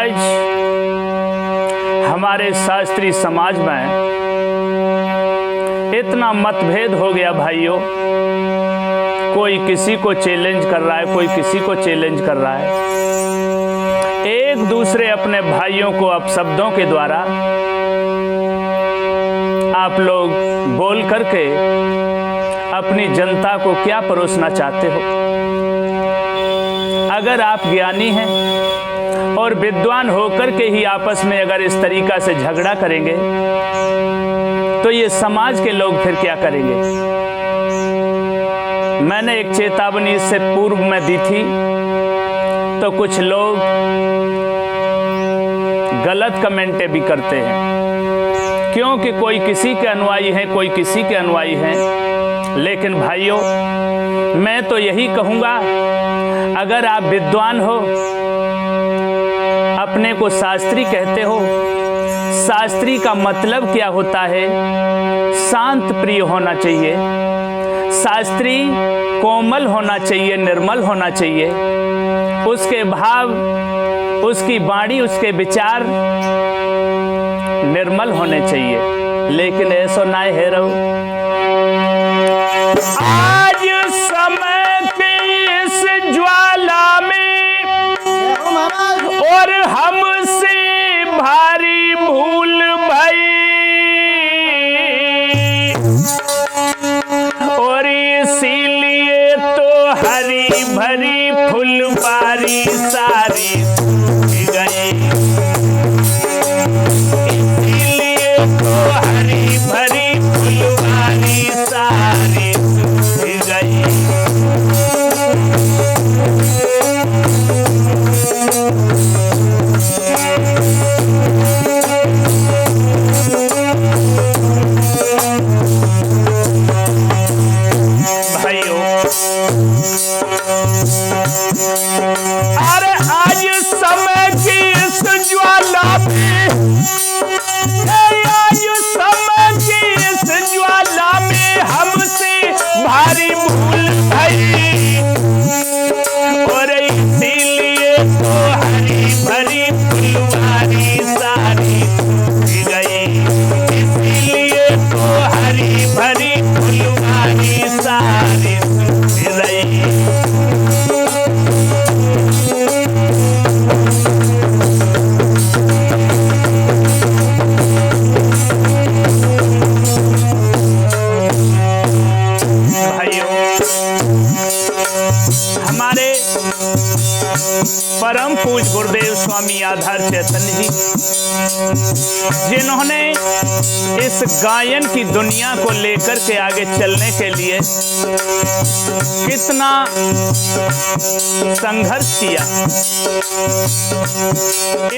आज हमारे शास्त्रीय समाज में इतना मतभेद हो गया भाइयों, कोई किसी को चैलेंज कर रहा है, कोई किसी को चैलेंज कर रहा है। एक दूसरे अपने भाइयों को अपशब्दों के द्वारा आप लोग बोल करके अपनी जनता को क्या परोसना चाहते हो? अगर आप ज्ञानी हैं और विद्वान होकर के ही आपस में अगर इस तरीका से झगड़ा करेंगे तो ये समाज के लोग फिर क्या करेंगे? मैंने एक चेतावनी इससे पूर्व में दी थी, तो कुछ लोग गलत कमेंटें भी करते हैं, क्योंकि कोई किसी के अनुयायी हैं, कोई किसी के अनुयायी हैं। लेकिन भाइयों, मैं तो यही कहूँगा, अगर आप विद्वान हो, अपने को शास्त्री कहते हो, शास्त्री का मतलब क्या होता है? शांत प्रिय होना चाहिए, शास्त्री कोमल होना चाहिए, निर्मल होना चाहिए, उसके भाव, उसकी वाणी, उसके विचार निर्मल होने चाहिए। लेकिन ऐसा ना है रहो। आज समय की इस ज्वाला में और हमसे भारी भूल भई, और इसीलिए तो हरी भरी फुलवारी सारी सूख गई, इसीलिए तो हरी भरी फुलवारी सारी सूख गई। अरे आज समय की इस ज्वाला में, आज समय की इस ज्वाला में हमसे भारी भूल भई, और इसीलिए तो हरी भरी फुलवारी सारी सूख गई, इसीलिए तो हरी भरी फुलवारी सारी सूख गई। हमारे परम पूज्य गुरुदेव स्वामी आधार चैतन्य जी, जिन्होंने इस गायन की दुनिया को लेकर के आगे चलने के लिए कितना संघर्ष किया,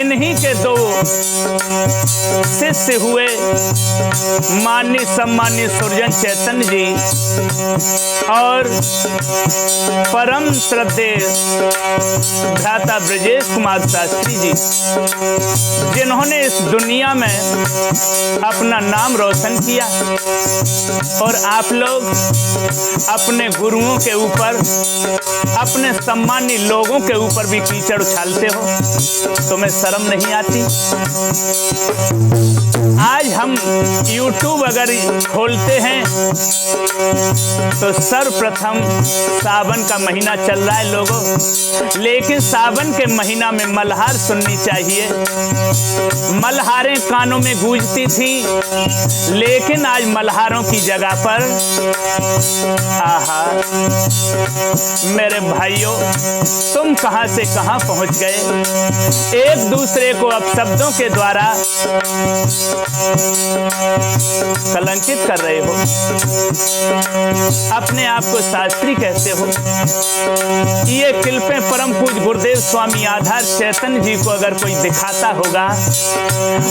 इन्हीं के दो शिष्य हुए माननीय सम्मानीय सुरजन चैतन्य जी और परम श्रद्धेय भ्राता ब्रजेश कुमार शास्त्री जी, जिन्होंने इस दुनिया में अपना नाम रोशन किया। और आप लोग अपने गुरुओं के ऊपर, अपने सम्मानीय लोगों के ऊपर भी कीचड़ उछालते हो, तुम्हें शर्म नहीं आती? आज हम YouTube अगर खोलते हैं तो सर्वप्रथम सावन का महीना चल रहा है लोगों, लेकिन सावन के महीना में मल्हार सुननी चाहिए। मल्हारें कानों में गूंजती थी, लेकिन आज मल्हारों की जगह पर, आहा मेरे भाइयों, तुम कहां से कहां पहुंच गए? एक दूसरे को अपशब्दों के द्वारा कलंकित कर रहे हो, अपने आप को शास्त्री कहते हो। ये किल्पे परम पूज्य गुरुदेव स्वामी आधार चैतन्य जी को अगर कोई दिखाता होगा,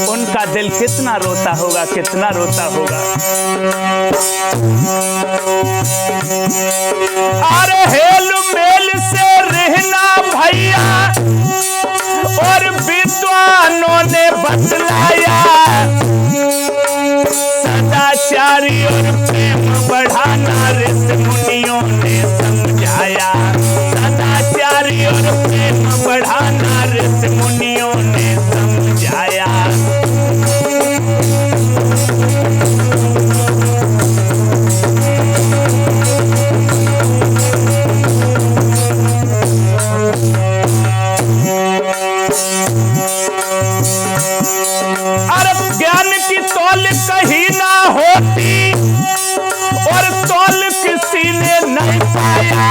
उनका दिल कितना रोता होगा, कितना रोता होगा। अरे हेल मेल से रहना भैया, और विद्वानों ने बतलाया, सदाचारी और प्रेम बढ़ाना ऋषि मुनियों ने समझाया, सदाचारी और प्रेम बढ़ाना ऋषि मुनियों ने ज्ञान की तौल कहीं ना होती और तौल किसी ने नहीं पाया।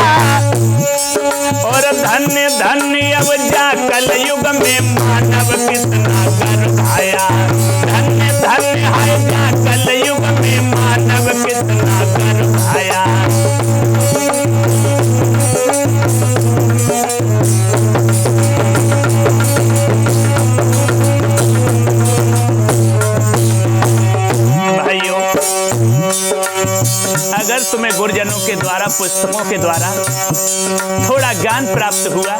और धन्य धन्य अब जा कलयुग में मानव कितना कर पाया। धन्य धन्य है जा कलयुग में मानव कितना कर पाया। अगर तुम्हें गुरुजनों के द्वारा, पुस्तकों के द्वारा थोड़ा ज्ञान प्राप्त हुआ,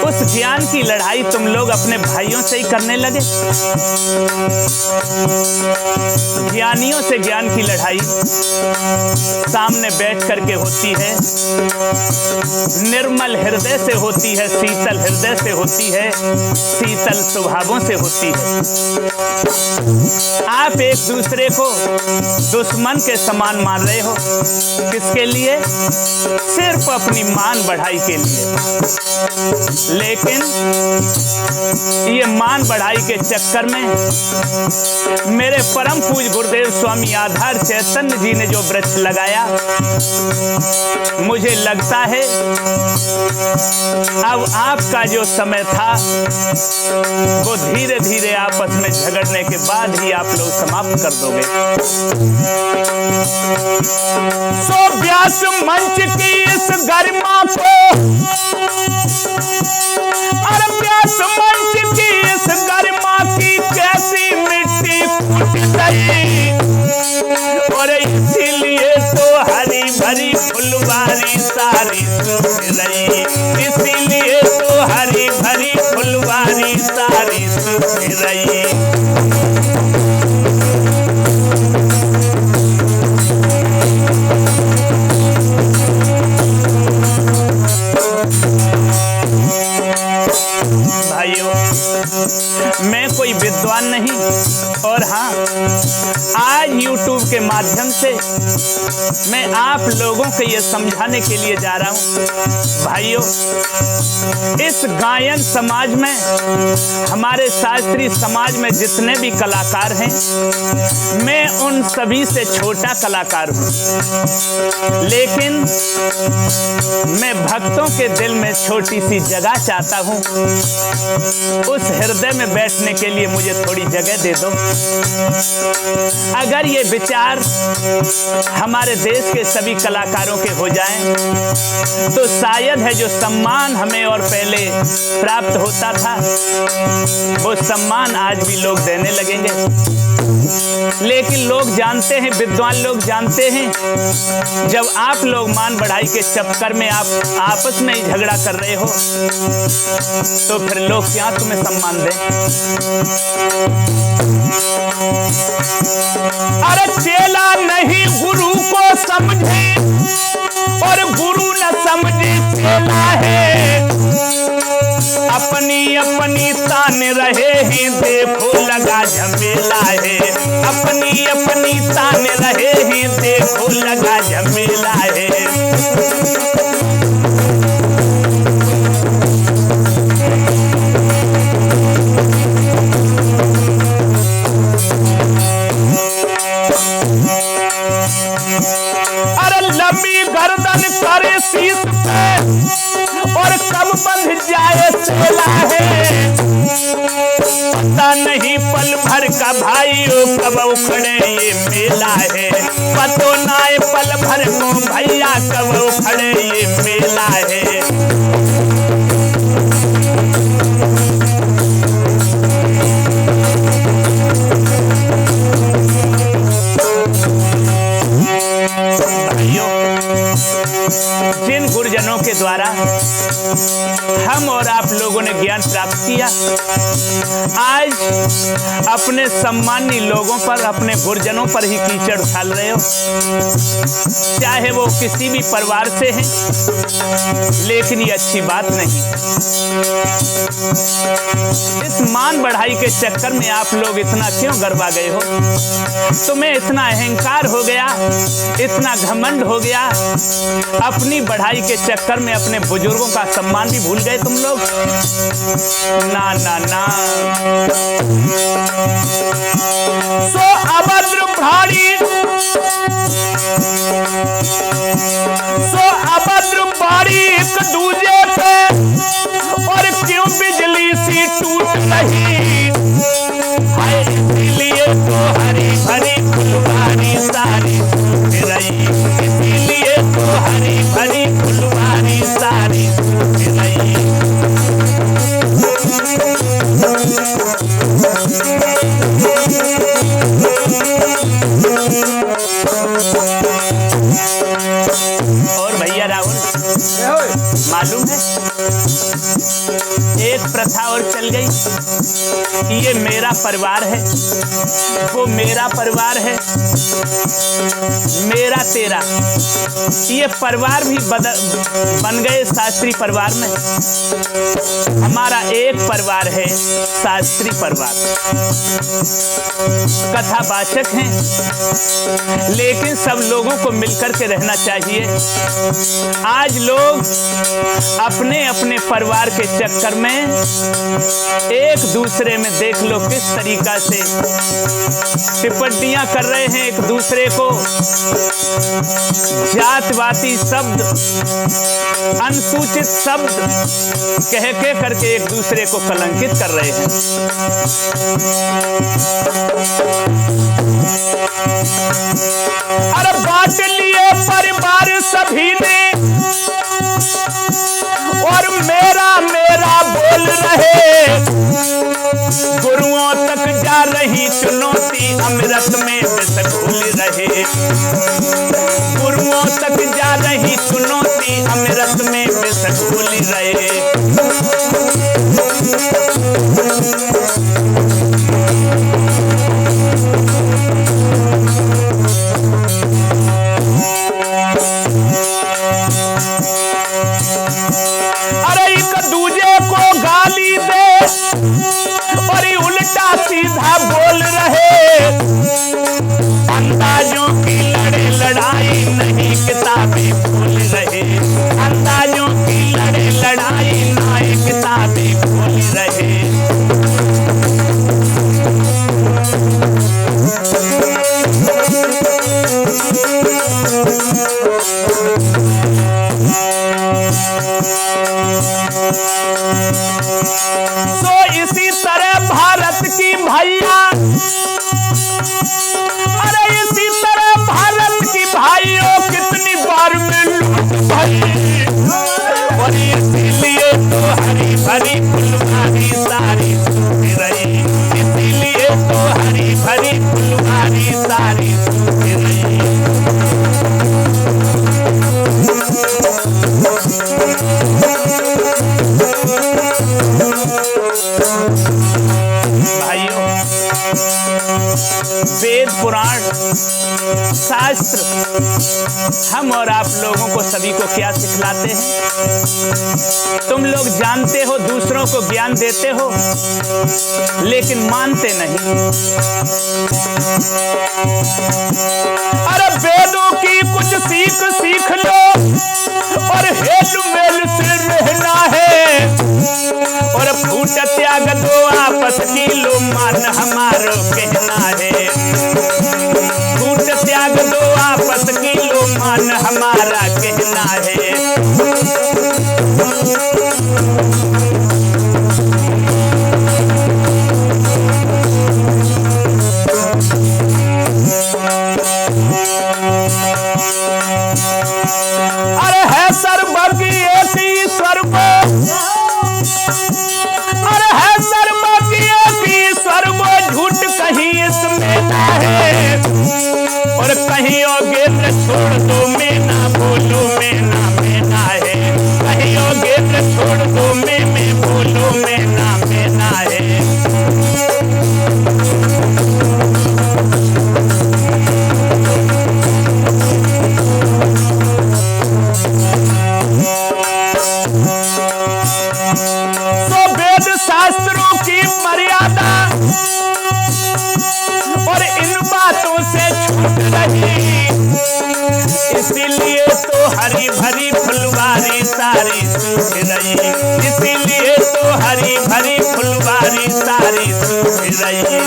उस ज्ञान की लड़ाई तुम लोग अपने भाइयों से ही करने लगे। ज्ञानियों से ज्ञान की लड़ाई सामने बैठ करके होती है, निर्मल हृदय से होती है, शीतल हृदय से होती है, शीतल स्वभावों से होती है। आप एक दूसरे को दुश्मन के समान मान रहे हो। किसके लिए? सिर्फ अपनी मान बढ़ाई के लिए। लेकिन ये मान बढ़ाई के चक्कर में मेरे परम पूज्य गुरुदेव स्वामी आधार चैतन्य जी ने जो वृक्ष लगाया, मुझे लगता है अब आपका जो समय था वो धीरे धीरे आपस में झगड़ने के बाद ही आप लोग समाप्त कर दोगे। सो व्यास मंच की इस गरिमा को, अरे व्यास मंच की इस गरिमा की कैसी मिट्टी फूट गई। और इसीलिए तो हरी भरी फुलवारी सारी सूख रही, इसीलिए तो हरी भरी फुलवारी सारी सूख रही। भाइयों, मैं कोई विद्वान नहीं, और हाँ, आज YouTube के माध्यम से मैं आप लोगों को ये समझाने के लिए जा रहा हूँ। भाइयों, इस गायन समाज में, हमारे शास्त्रीय समाज में जितने भी कलाकार हैं, मैं उन सभी से छोटा कलाकार हूँ। लेकिन मैं भक्तों के दिल में छोटी सी जगह चाहता हूँ। उस हृदय में बैठने के लिए मुझे थोड़ी जगह दे दो। अगर ये विचार हमारे देश के सभी कलाकारों के हो जाएं, तो शायद है जो सम्मान हमें और पहले प्राप्त होता था, वो सम्मान आज भी लोग देने लगेंगे। लेकिन लोग जानते हैं, विद्वान लोग जानते हैं, जब आप लोग मान बढ़ाई के चक्कर में आप आपस में ही झगड़ा कर रहे हो, तो फिर लोग क्या तुम्हें सम्मान दें। अरे चेला नहीं गुरु को समझे और गुरु न समझे चेला है। अपनी अपनी तान रहे हैं, देखो लगा झमेला है। अपनी अपनी तान रहे हैं, देखो लगा झमेला है। अरे लंबी गर्दन करे शीश पे और कब बंध जाए चेला है। पता नहीं पल भर का भाइयों कब उखड़े ये मेला है। पतो ना पल भर को भैया कब उखड़े ये मेला है। जिन गुरुजनों के द्वारा हम और आप लोगों ने ज्ञान प्राप्त किया, आज अपने सम्मानी लोगों पर, अपने गुरुजनों पर ही कीचड़ उछाल रहे हो। चाहे वो किसी भी परिवार से हैं, लेकिन ये अच्छी बात नहीं। इस सम्मान बढ़ाई के चक्कर में आप लोग इतना क्यों गरबा गए हो? तुम्हें इतना अहंकार हो गया, इतना घमंड हो गया, अपनी बढ़ाई के चक्कर में अपने बुजुर्गों का सम्मान भी भूल गए तुम लोग। ना ना ना। सो अभद्र भाड़ी, सो अभद्र बाड़ी एक दूजे पे, और क्यों बिजली सी टूट रही, इसीलिए तो हरी भरी फुलवारी सारी सूख रही, इसीलिए तो हरी भरी फुलवारी सारी सूख रही। और भैया राहुल, मालूम है एक प्रथा और चल गई। ये मेरा परिवार है, वो मेरा परिवार है, मेरा तेरा, ये परिवार भी बन गए शास्त्री परिवार में। हमारा एक परिवार है, शास्त्री परिवार। कथावाचक हैं, लेकिन सब लोगों को मिलकर के रहना चाहिए। आज लोग अपने अपने परिवार के चक्कर में एक दूसरे में देख लो किस तरीका से टिप्पणियां कर रहे हैं, एक दूसरे को जातवाती शब्द, अनुसूचित शब्द कह के करके एक दूसरे को कलंकित कर रहे हैं। अरे बांट लिए परिवार सभी ने, और मेरा मेरा बोल रहे, गुरुओं तक जा रही चुनौती अमृत में विष घोल रहे, गुरुओं तक जा रही चुनौती अमृत में विष घोल रहे। अरे एक दूजे को गाली दे और उल्टा सीधा बोल रहे, अंदाजों की लड़ाई नहीं किताबें खोल रहे, अंदाजों की लड़ाई नहीं किताबें खोल रहे। तो इसी तरह भारत की भैया, अरे इसी तरह भारत की भाइयों कितनी बार में लूट भरी, और इसीलिए तो हरी भरी फुलवारी सारी सूख रही, इसीलिए तो हरी भरी फुलवारी सारी सूख रही। भाइयों, वेद पुराण शास्त्र हम और आप लोगों को सभी को क्या सिखलाते हैं? तुम लोग जानते हो, दूसरों को ज्ञान देते हो, लेकिन मानते नहीं। अरे वेदों की कुछ सीख लो, और हेल मेल से रहना है, और फूट त्याग दो आपस की लो मान हमारो कहना है, फूट त्याग दो आपस की लो मान हमारा कहना है। अरे है सर्वज्ञ एक ईश्वर को, अरे है सर्वज्ञ एक ईश्वर को, झूठ कहीं इसमें हरी भरी फुलवारी सारी सूख रही, इसीलिए तो हरी भरी फुलवारी सारी सूख रही।